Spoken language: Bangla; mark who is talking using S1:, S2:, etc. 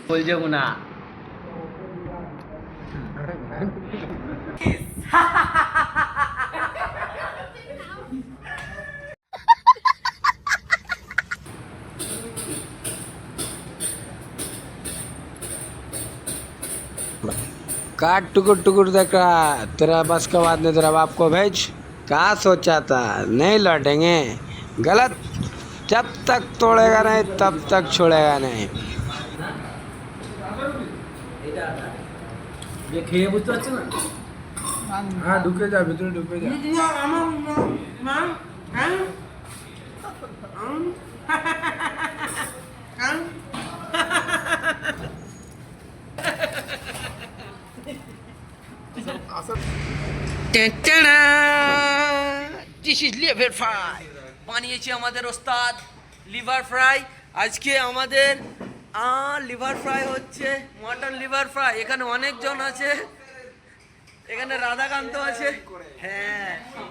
S1: বল যাবো না।
S2: काट टुकुर टुकुर देख रहा है, तेरा बस का बात नहीं, तेरा बाप को भेज। कहाँ सोचा था नहीं लौटेंगे, गलत। जब तक तोड़ेगा नहीं तब तक छोड़ेगा नहीं।
S1: খেয়ে বুঝতে পারছো না?
S3: হ্যাঁ ঢুকে যা, ভিতরে ঢুকে যা।
S1: দিস ইজ লিভার ফ্রাই বানিয়েছি আমাদের ওস্তাদ। লিভার ফ্রাই আজকে আমাদের লিভার ফ্রাই হচ্ছে, মটন লিভার ফ্রাই। এখানে অনেকজন আছে, এখানে রাধাকান্ত আছে। হ্যাঁ